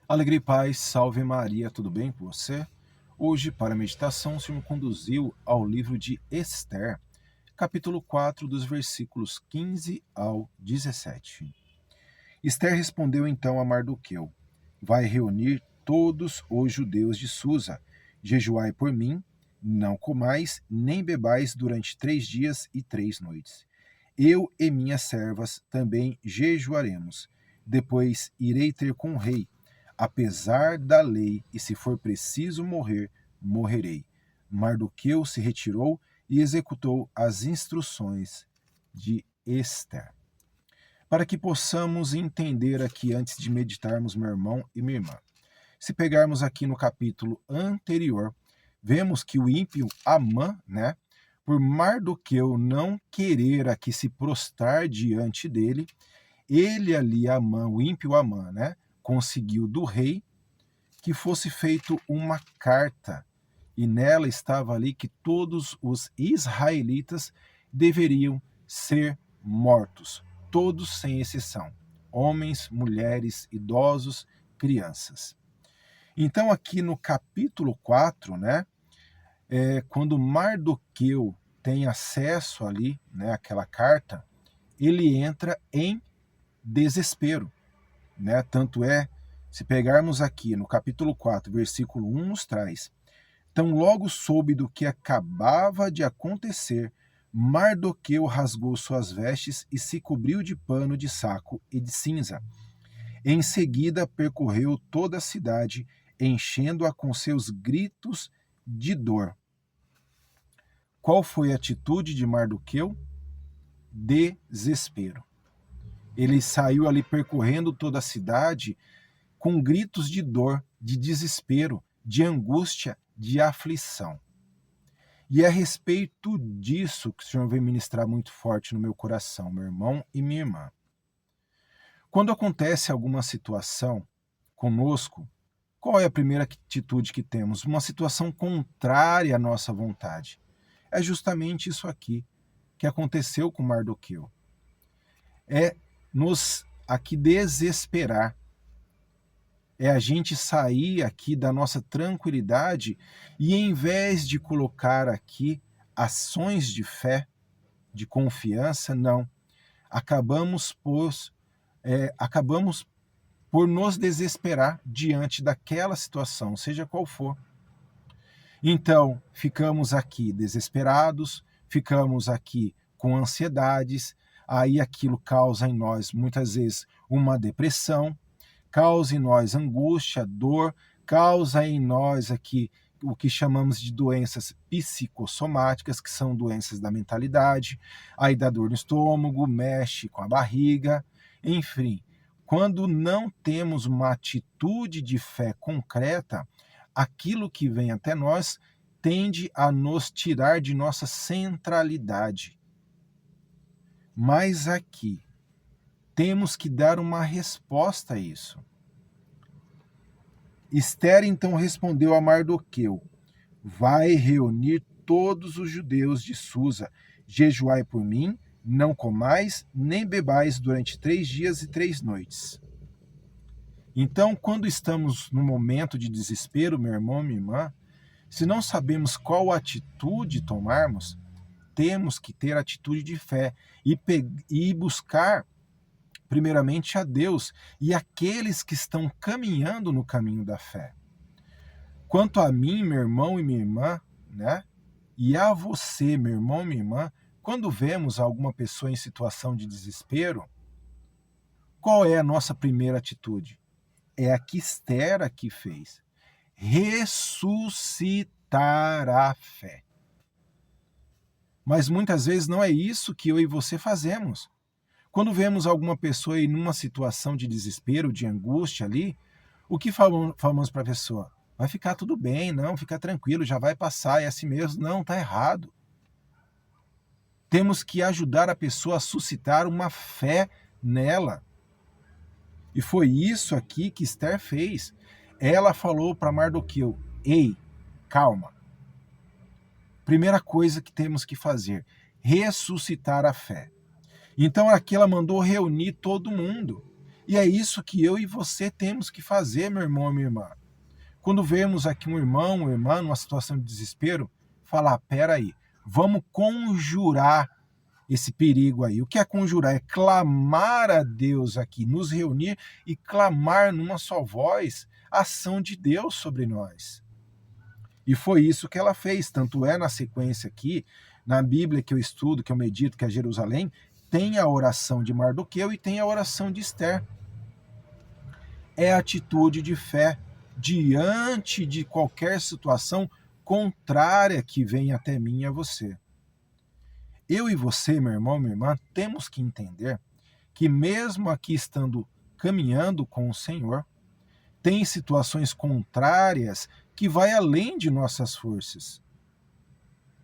Alegria e paz, salve Maria, tudo bem com você? Hoje, para a meditação, o Senhor me conduziu ao livro de Esther, capítulo 4, dos versículos 15 ao 17. Esther respondeu então a Mardoqueu: Vai reunir todos os judeus de Susa, jejuai por mim, não comais nem bebais durante 3 dias e 3 noites. Eu e minhas servas também jejuaremos. Depois irei ter com o rei. Apesar da lei, e se for preciso morrer, morrerei. Mardoqueu se retirou e executou as instruções de Esther. Para que possamos entender aqui antes de meditarmos, meu irmão e minha irmã. Se pegarmos aqui no capítulo anterior, vemos que o ímpio Amã, por Mardoqueu não querer aqui se prostrar diante dele, ele ali, Amã, o ímpio Amã, conseguiu do rei que fosse feito uma carta, e nela estava ali que todos os israelitas deveriam ser mortos, todos sem exceção, homens, mulheres, idosos, crianças. Então aqui no capítulo 4, quando Mardoqueu tem acesso ali, àquela carta, ele entra em desespero, Tanto é, se pegarmos aqui no capítulo 4, versículo 1, nos traz: Tão logo soube do que acabava de acontecer, Mardoqueu rasgou suas vestes e se cobriu de pano de saco e de cinza. Em seguida percorreu toda a cidade, enchendo-a com seus gritos de dor. Qual foi a atitude de Mardoqueu? Desespero. Ele saiu ali percorrendo toda a cidade com gritos de dor, de desespero, de angústia, de aflição. E é a respeito disso que o Senhor vem ministrar muito forte no meu coração, meu irmão e minha irmã. Quando acontece alguma situação conosco, qual é a primeira atitude que temos? Uma situação contrária à nossa vontade. É justamente isso aqui que aconteceu com Mardoqueu. É nos aqui desesperar. É a gente sair aqui da nossa tranquilidade e, em vez de colocar aqui ações de fé, de confiança, não. Acabamos por nos desesperar diante daquela situação, seja qual for. Então, ficamos aqui desesperados, ficamos aqui com ansiedades, aí aquilo causa em nós, muitas vezes, uma depressão, causa em nós angústia, dor, causa em nós aqui o que chamamos de doenças psicossomáticas, que são doenças da mentalidade, aí dá dor no estômago, mexe com a barriga, enfim. Quando não temos uma atitude de fé concreta, aquilo que vem até nós tende a nos tirar de nossa centralidade. Mas aqui, temos que dar uma resposta a isso. Esther então respondeu a Mardoqueu: Vai reunir todos os judeus de Susa, jejuai por mim, não comais nem bebais durante 3 dias e 3 noites. Então, quando estamos no momento de desespero, meu irmão, minha irmã, se não sabemos qual atitude tomarmos, temos que ter atitude de fé e buscar primeiramente a Deus e aqueles que estão caminhando no caminho da fé. Quanto a mim, meu irmão e minha irmã, e a você, meu irmão e minha irmã, quando vemos alguma pessoa em situação de desespero, qual é a nossa primeira atitude? É a que Esther aqui fez: ressuscitar a fé. Mas muitas vezes não é isso que eu e você fazemos. Quando vemos alguma pessoa em uma situação de desespero, de angústia ali, o que falamos para a pessoa? Vai ficar tudo bem, não, fica tranquilo, já vai passar, é assim mesmo. Não, está errado. Temos que ajudar a pessoa a suscitar uma fé nela. E foi isso aqui que Esther fez. Ela falou para Mardoqueu: Ei, calma. Primeira coisa que temos que fazer: ressuscitar a fé. Então aqui ela mandou reunir todo mundo. E é isso que eu e você temos que fazer, meu irmão e minha irmã. Quando vemos aqui um irmão, uma irmã, numa situação de desespero, falar, peraí, vamos conjurar esse perigo aí. O que é conjurar? É clamar a Deus aqui, nos reunir e clamar numa só voz a ação de Deus sobre nós. E foi isso que ela fez, tanto é na sequência aqui, na Bíblia que eu estudo, que eu medito, que é Jerusalém, tem a oração de Mardoqueu e tem a oração de Ester. É a atitude de fé diante de qualquer situação contrária que venha até mim e a você. Eu e você, meu irmão, minha irmã, temos que entender que mesmo aqui estando caminhando com o Senhor, tem situações contrárias que vai além de nossas forças,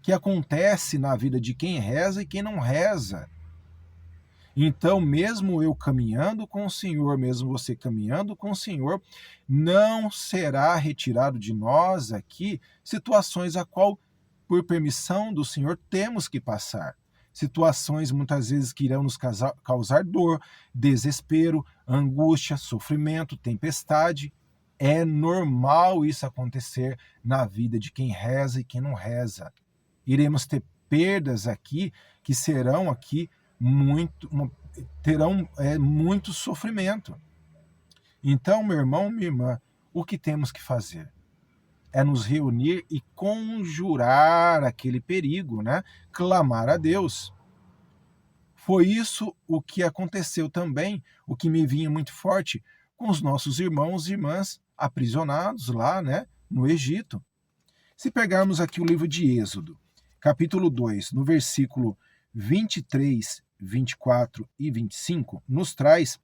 que acontece na vida de quem reza e quem não reza. Então, mesmo eu caminhando com o Senhor, mesmo você caminhando com o Senhor, não será retirado de nós aqui situações a qual, por permissão do Senhor, temos que passar. Situações muitas vezes que irão nos causar dor, desespero, angústia, sofrimento, tempestade. É normal isso acontecer na vida de quem reza e quem não reza. Iremos ter perdas aqui que serão aqui terão muito sofrimento. Então, meu irmão, minha irmã, o que temos que fazer? É nos reunir e conjurar aquele perigo, né? Clamar a Deus. Foi isso o que aconteceu também, o que me vinha muito forte com os nossos irmãos e irmãs aprisionados lá, né, no Egito. Se pegarmos aqui o livro de Êxodo, capítulo 2, no versículo 23, 24 e 25, nos traz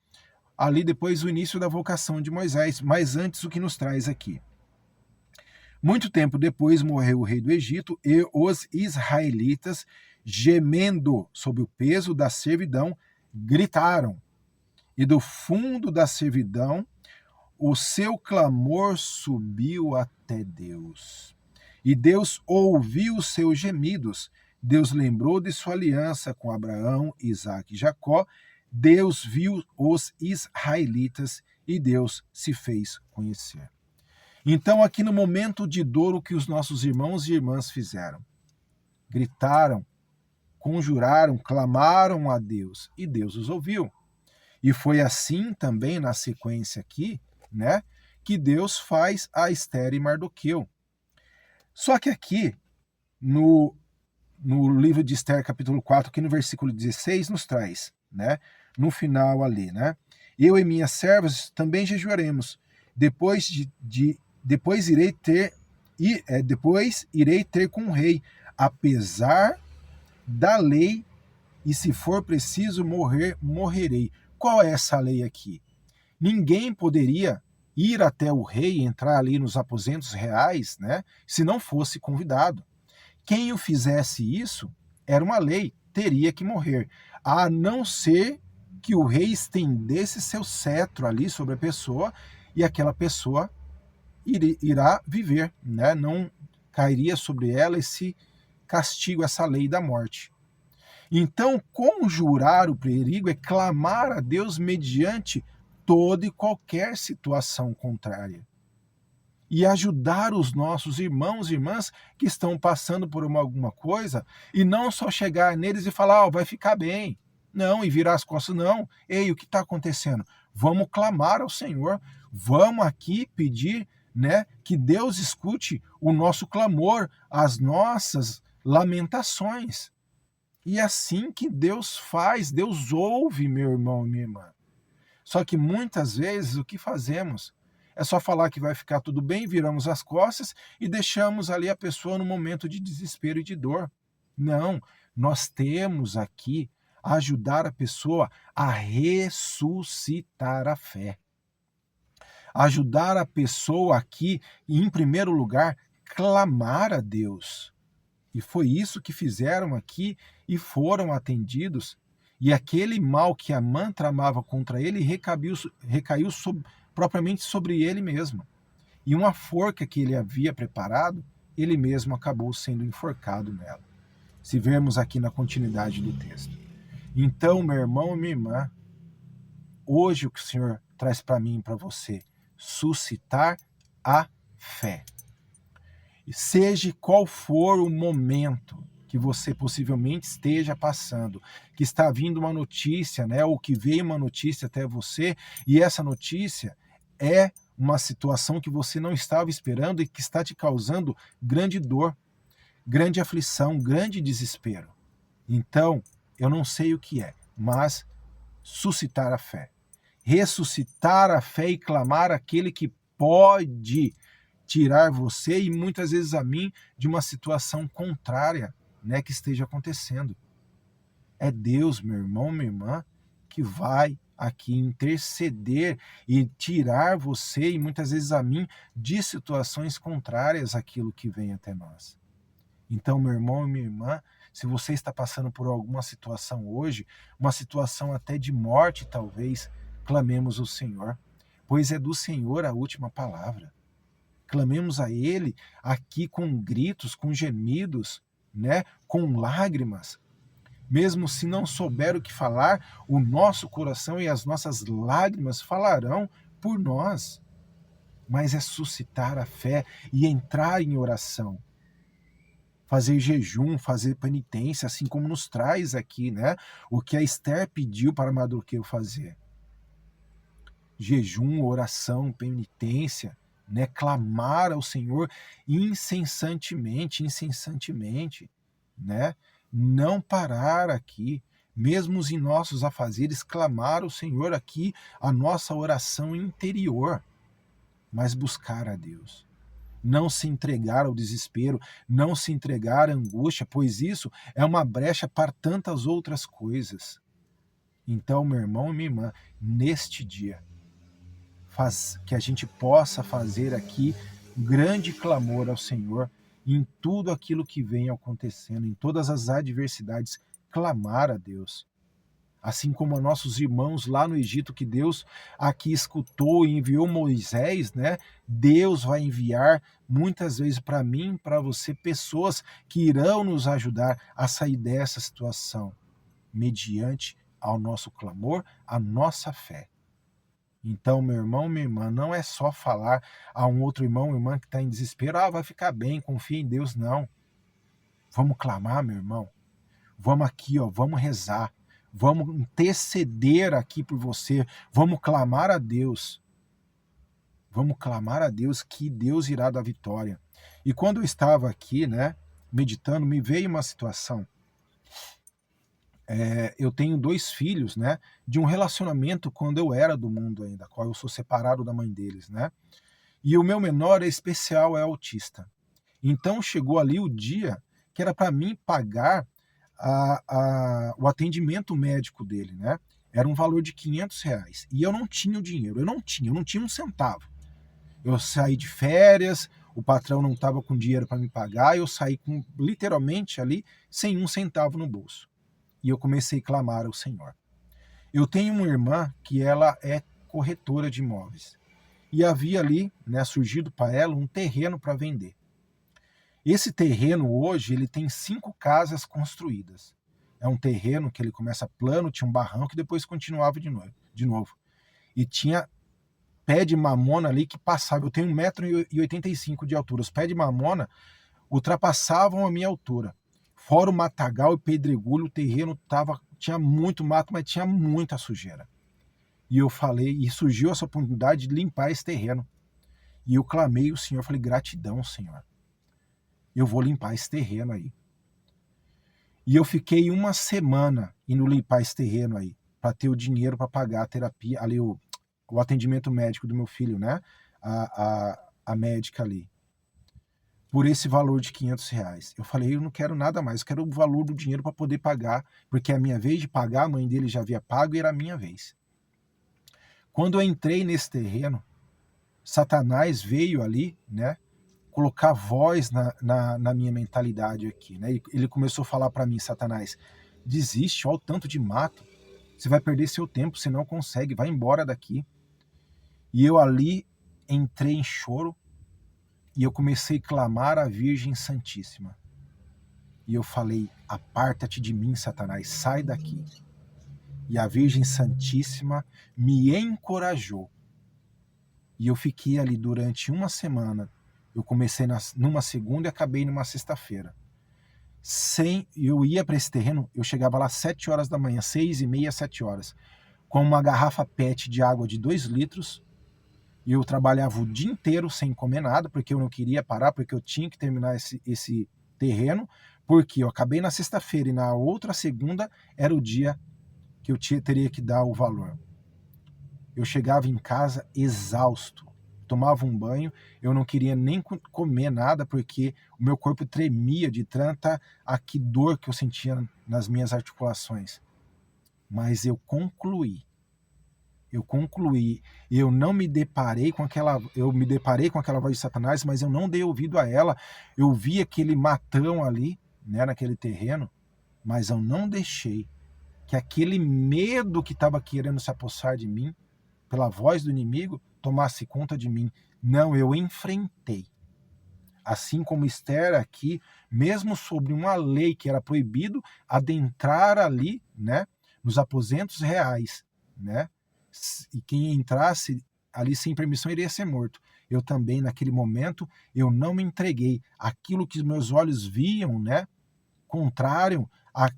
ali depois o início da vocação de Moisés, mas antes o que nos traz aqui. Muito tempo depois morreu o rei do Egito e os israelitas, gemendo sob o peso da servidão, gritaram. E do fundo da servidão, o seu clamor subiu até Deus. E Deus ouviu os seus gemidos. Deus lembrou de sua aliança com Abraão, Isaque e Jacó. Deus viu os israelitas e Deus se fez conhecer. Então, aqui no momento de dor, o que os nossos irmãos e irmãs fizeram? Gritaram, conjuraram, clamaram a Deus e Deus os ouviu. E foi assim também na sequência aqui, né, que Deus faz a Ester e Mardoqueu. Só que aqui, no livro de Ester, capítulo 4, aqui no versículo 16, nos traz, né, no final ali, né, eu e minhas servas também jejuaremos, depois irei ter com o rei, apesar da lei, e se for preciso morrer, morrerei. Qual é essa lei aqui? Ninguém poderia ir até o rei, entrar ali nos aposentos reais, né, se não fosse convidado. Quem o fizesse isso, era uma lei, teria que morrer, a não ser que o rei estendesse seu cetro ali sobre a pessoa e aquela pessoa irá viver, né? Não cairia sobre ela esse castigo, essa lei da morte. Então, conjurar o perigo é clamar a Deus mediante toda e qualquer situação contrária. E ajudar os nossos irmãos e irmãs que estão passando por alguma coisa, e não só chegar neles e falar, vai ficar bem. Não, e virar as costas, não. Ei, o que está acontecendo? Vamos clamar ao Senhor, vamos aqui pedir, né, que Deus escute o nosso clamor, as nossas lamentações. E é assim que Deus faz, Deus ouve, meu irmão e minha irmã. Só que muitas vezes o que fazemos é só falar que vai ficar tudo bem, viramos as costas e deixamos ali a pessoa no momento de desespero e de dor. Não, nós temos aqui ajudar a pessoa a ressuscitar a fé. Ajudar a pessoa aqui, em primeiro lugar, clamar a Deus. E foi isso que fizeram aqui e foram atendidos. E aquele mal que Amã tramava contra ele recaiu propriamente sobre ele mesmo. E uma forca que ele havia preparado, ele mesmo acabou sendo enforcado nela. Se vermos aqui na continuidade do texto. Então, meu irmão e minha irmã, hoje o que o Senhor traz para mim e para você? Suscitar a fé. E seja qual for o momento que você possivelmente esteja passando, que está vindo uma notícia, né, ou que veio uma notícia até você, e essa notícia é uma situação que você não estava esperando e que está te causando grande dor, grande aflição, grande desespero. Então, eu não sei o que é, mas suscitar a fé. Ressuscitar a fé e clamar aquele que pode tirar você e muitas vezes a mim de uma situação contrária, né, que esteja acontecendo. É Deus, meu irmão, minha irmã, que vai aqui interceder e tirar você e muitas vezes a mim de situações contrárias àquilo que vem até nós. Então, meu irmão e minha irmã, se você está passando por alguma situação hoje, uma situação até de morte talvez, clamemos ao Senhor, pois é do Senhor a última palavra. Clamemos a Ele aqui com gritos, com gemidos, né, com lágrimas. Mesmo se não souber o que falar, o nosso coração e as nossas lágrimas falarão por nós. Mas é suscitar a fé e entrar em oração. Fazer jejum, fazer penitência, assim como nos traz aqui, né? O que a Esther pediu para Mardoqueu fazer. Jejum, oração, penitência, né? Clamar ao Senhor incessantemente, né? Não parar aqui, mesmo em nossos afazeres, clamar ao Senhor aqui a nossa oração interior, mas buscar a Deus. Não se entregar ao desespero, não se entregar à angústia, pois isso é uma brecha para tantas outras coisas. Então, meu irmão e minha irmã, neste dia, que a gente possa fazer aqui um grande clamor ao Senhor em tudo aquilo que vem acontecendo, em todas as adversidades, clamar a Deus. Assim como a nossos irmãos lá no Egito, que Deus aqui escutou e enviou Moisés, né? Deus vai enviar muitas vezes para mim, para você, pessoas que irão nos ajudar a sair dessa situação, mediante ao nosso clamor, a nossa fé. Então, meu irmão, minha irmã, não é só falar a um outro irmão ou irmã que está em desespero, vai ficar bem, confia em Deus, não. Vamos clamar, meu irmão. Vamos aqui, ó, vamos rezar. Vamos interceder aqui por você. Vamos clamar a Deus. Vamos clamar a Deus que Deus irá dar vitória. E quando eu estava aqui, né, meditando, me veio uma situação. Eu tenho 2 filhos, né, de um relacionamento quando eu era do mundo ainda, qual eu sou separado da mãe deles, né? E o meu menor é especial, é autista. Então chegou ali o dia que era para mim pagar o atendimento médico dele, né? Era um valor de R$ 500. E eu não tinha o dinheiro, eu não tinha um centavo. Eu saí de férias, o patrão não estava com dinheiro para me pagar, eu saí com literalmente ali sem um centavo no bolso. E eu comecei a clamar ao Senhor. Eu tenho uma irmã que ela é corretora de imóveis. E havia ali, né, surgido para ela um terreno para vender. Esse terreno hoje ele tem 5 casas construídas. É um terreno que ele começa plano, tinha um barranco e depois continuava de novo. E tinha pé de mamona ali que passava. Eu tenho 1,85 m de altura. Os pés de mamona ultrapassavam a minha altura. Fora o matagal e pedregulho, o terreno tinha muito mato, mas tinha muita sujeira. E eu falei, e surgiu essa oportunidade de limpar esse terreno. E eu clamei ao Senhor, falei, gratidão, Senhor. Eu vou limpar esse terreno aí. E eu fiquei uma semana indo limpar esse terreno aí, para ter o dinheiro para pagar a terapia, ali o atendimento médico do meu filho, né? A médica ali. Por esse valor de R$ 500. Eu falei, eu não quero nada mais, eu quero o valor do dinheiro para poder pagar, porque é a minha vez de pagar, a mãe dele já havia pago e era a minha vez. Quando eu entrei nesse terreno, Satanás veio ali, né, colocar voz na minha mentalidade aqui, né? Ele começou a falar para mim, Satanás, desiste, olha o tanto de mato, você vai perder seu tempo, você não consegue, vai embora daqui. E eu ali entrei em choro e eu comecei a clamar à Virgem Santíssima. E eu falei, aparta-te de mim, Satanás, sai daqui. E a Virgem Santíssima me encorajou. E eu fiquei ali durante uma semana. Eu comecei numa segunda e acabei numa sexta-feira. Eu ia para esse terreno, eu chegava lá às 7 horas da manhã, 6h30, 7 horas, com uma garrafa PET de água de 2 litros. E eu trabalhava o dia inteiro sem comer nada, porque eu não queria parar, porque eu tinha que terminar esse terreno, porque eu acabei na sexta-feira e na outra segunda era o dia que eu teria que dar o valor. Eu chegava em casa exausto, tomava um banho, eu não queria nem comer nada, porque o meu corpo tremia de tanta dor que eu sentia nas minhas articulações. Mas eu concluí, eu não me deparei com eu me deparei com aquela voz de Satanás, mas eu não dei ouvido a ela. Eu vi aquele matão ali, né, naquele terreno, mas eu não deixei que aquele medo que estava querendo se apossar de mim, pela voz do inimigo, tomasse conta de mim. Não, eu enfrentei. Assim como Esther aqui, mesmo sobre uma lei que era proibido adentrar ali, né, nos aposentos reais, né, e quem entrasse ali sem permissão iria ser morto. Eu também, naquele momento, eu não me entreguei. Aquilo que os meus olhos viam, né, contrário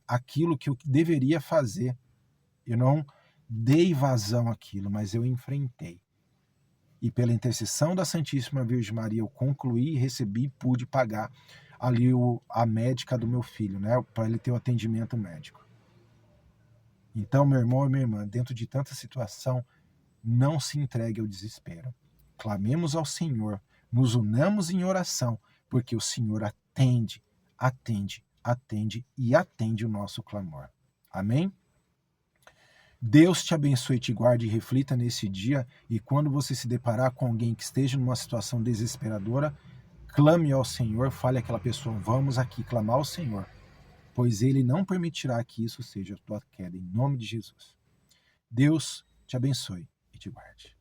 àquilo que eu deveria fazer. Eu não dei vazão àquilo, mas eu enfrentei. E pela intercessão da Santíssima Virgem Maria, eu concluí, recebi e pude pagar ali a médica do meu filho, né, para ele ter o atendimento médico. Então, meu irmão e minha irmã, dentro de tanta situação, não se entregue ao desespero. Clamemos ao Senhor, nos unamos em oração, porque o Senhor atende e atende o nosso clamor. Amém? Deus te abençoe, te guarde e reflita nesse dia, e quando você se deparar com alguém que esteja numa situação desesperadora, clame ao Senhor, fale àquela pessoa, vamos aqui clamar ao Senhor, pois Ele não permitirá que isso seja a tua queda, em nome de Jesus. Deus te abençoe e te guarde.